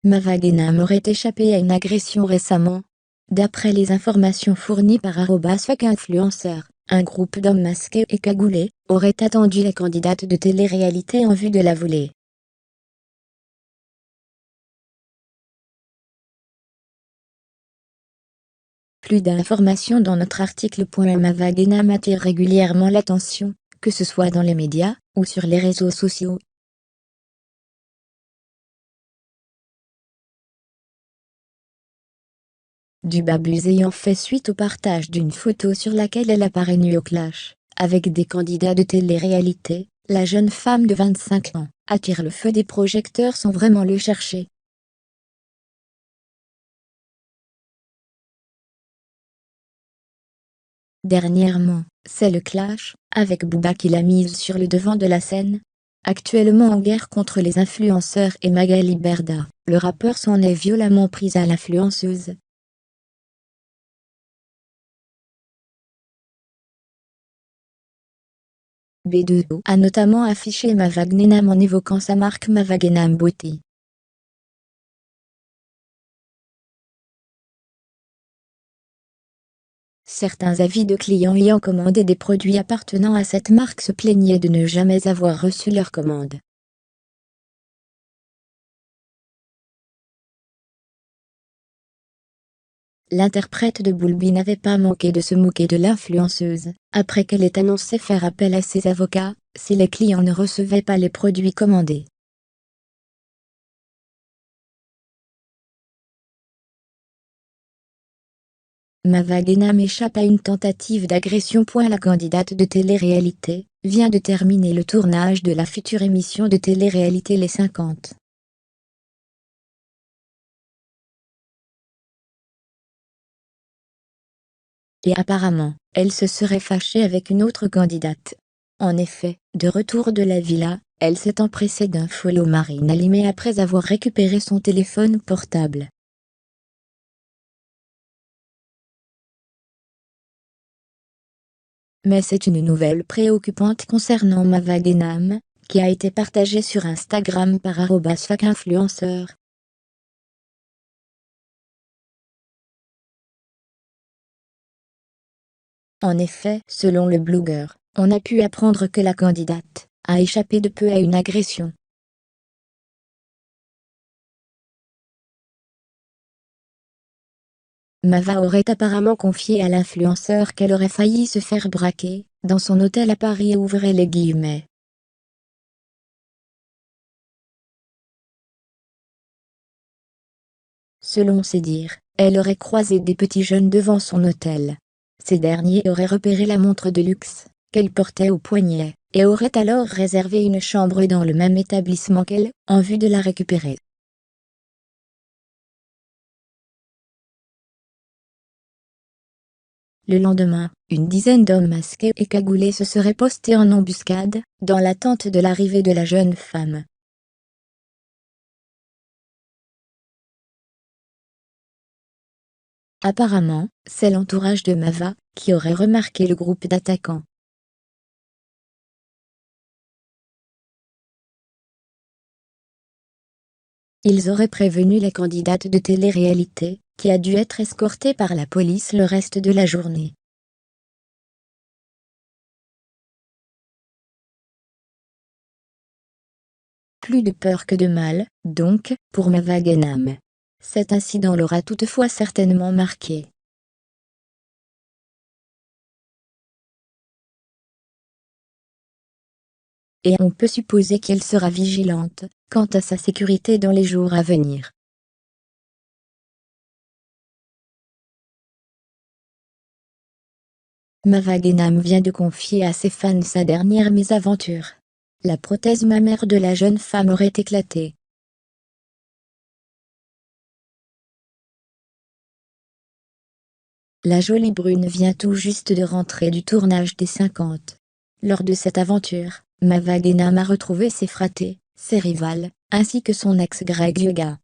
Mava Guénam aurait échappé à une agression récemment. D'après les informations fournies par @fuck_influenceur, un groupe d'hommes masqués et cagoulés aurait attendu la candidate de télé-réalité en vue de la voler. Plus d'informations dans notre article. Mava Guénam attire régulièrement l'attention, que ce soit dans les médias ou sur les réseaux sociaux. Du buzz ayant fait suite au partage d'une photo sur laquelle elle apparaît nue au clash, avec des candidats de télé-réalité, la jeune femme de 25 ans attire le feu des projecteurs sans vraiment le chercher. Dernièrement, c'est le clash avec Booba qui l'a mise sur le devant de la scène. Actuellement en guerre contre les influenceurs et Magali Berda, le rappeur s'en est violemment pris à l'influenceuse. B2O a notamment affiché Mava Guénam en évoquant sa marque Mava Guénam Beauty. Certains avis de clients ayant commandé des produits appartenant à cette marque se plaignaient de ne jamais avoir reçu leur commande. L'interprète de Bulbi n'avait pas manqué de se moquer de l'influenceuse, après qu'elle ait annoncé faire appel à ses avocats, si les clients ne recevaient pas les produits commandés. Mava Guénam échappe à une tentative d'agression. La candidate de télé-réalité vient de terminer le tournage de la future émission de télé-réalité Les 50. Et apparemment, elle se serait fâchée avec une autre candidate. En effet, de retour de la villa, elle s'est empressée d'un follow Marine Alimé après avoir récupéré son téléphone portable. Mais c'est une nouvelle préoccupante concernant Mava Guénam, qui a été partagée sur Instagram par @fuck_influenceur. En effet, selon le blogueur, on a pu apprendre que la candidate a échappé de peu à une agression. Mava aurait apparemment confié à l'influenceur qu'elle aurait failli se faire braquer dans son hôtel à Paris. Ouvrez les guillemets. Selon ses dires, elle aurait croisé des petits jeunes devant son hôtel. Ces derniers auraient repéré la montre de luxe qu'elle portait au poignet et auraient alors réservé une chambre dans le même établissement qu'elle, en vue de la récupérer. Le lendemain, une dizaine d'hommes masqués et cagoulés se seraient postés en embuscade, dans l'attente de l'arrivée de la jeune femme. Apparemment, c'est l'entourage de Mava qui aurait remarqué le groupe d'attaquants. Ils auraient prévenu la candidate de télé-réalité, qui a dû être escortée par la police le reste de la journée. Plus de peur que de mal, donc, pour Mava Guénam. Cet incident l'aura toutefois certainement marqué. Et on peut supposer qu'elle sera vigilante quant à sa sécurité dans les jours à venir. Mava Guénam vient de confier à ses fans sa dernière mésaventure. La prothèse mammaire de la jeune femme aurait éclaté. La jolie brune vient tout juste de rentrer du tournage des 50. Lors de cette aventure, Mava Guénam a retrouvé ses fratés, ses rivales, ainsi que son ex Greg Yoga.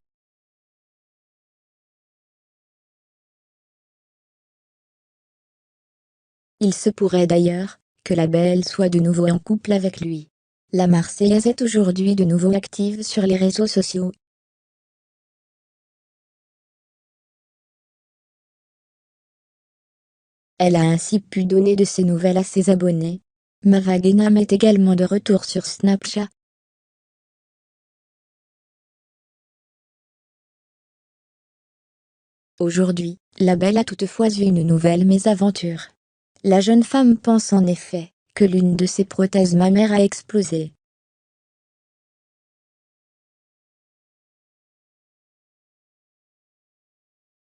Il se pourrait d'ailleurs que la belle soit de nouveau en couple avec lui. La Marseillaise est aujourd'hui de nouveau active sur les réseaux sociaux. Elle a ainsi pu donner de ses nouvelles à ses abonnés. Mava Genam est également de retour sur Snapchat. Aujourd'hui, la belle a toutefois eu une nouvelle mésaventure. La jeune femme pense en effet que l'une de ses prothèses mammaires a explosé.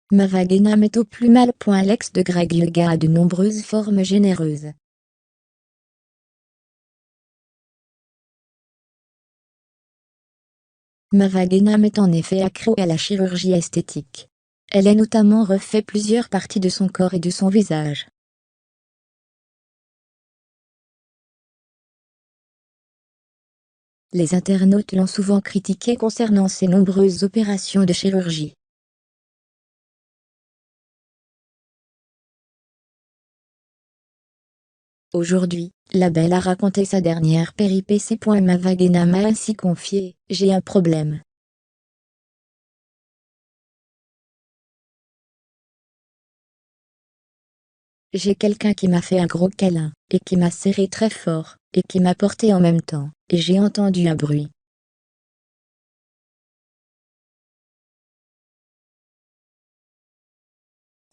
Mava Genam est au plus mal. L'ex de Greg Yoga a de nombreuses formes généreuses. Mava Genam est en effet accro à la chirurgie esthétique. Elle a notamment refait plusieurs parties de son corps et de son visage. Les internautes l'ont souvent critiqué concernant ses nombreuses opérations de chirurgie. Aujourd'hui, la belle a raconté sa dernière péripétie. Mava Genam a ainsi confié: « J'ai un problème. J'ai quelqu'un qui m'a fait un gros câlin, et qui m'a serré très fort, et qui m'a porté en même temps, et j'ai entendu un bruit.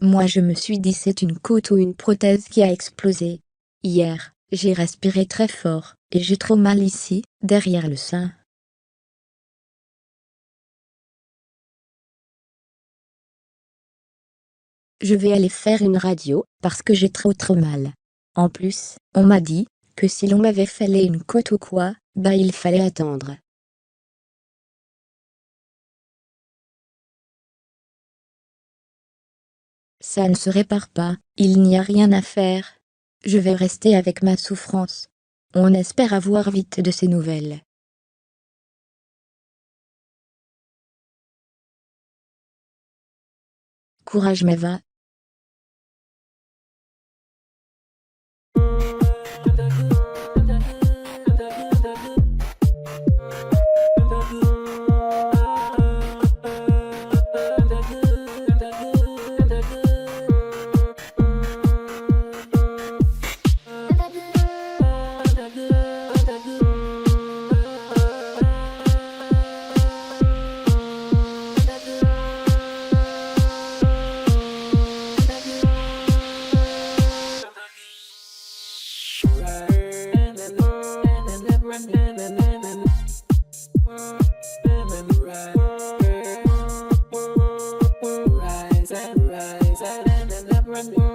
Moi je me suis dit c'est une côte ou une prothèse qui a explosé. Hier, j'ai respiré très fort, et j'ai trop mal ici, derrière le sein. Je vais aller faire une radio, parce que j'ai trop mal. En plus, on m'a dit que si l'on m'avait fallait une côte ou quoi, bah il fallait attendre. Ça ne se répare pas, il n'y a rien à faire. Je vais rester avec ma souffrance. On espère avoir vite de ces nouvelles. Courage Mava. Rise and rise and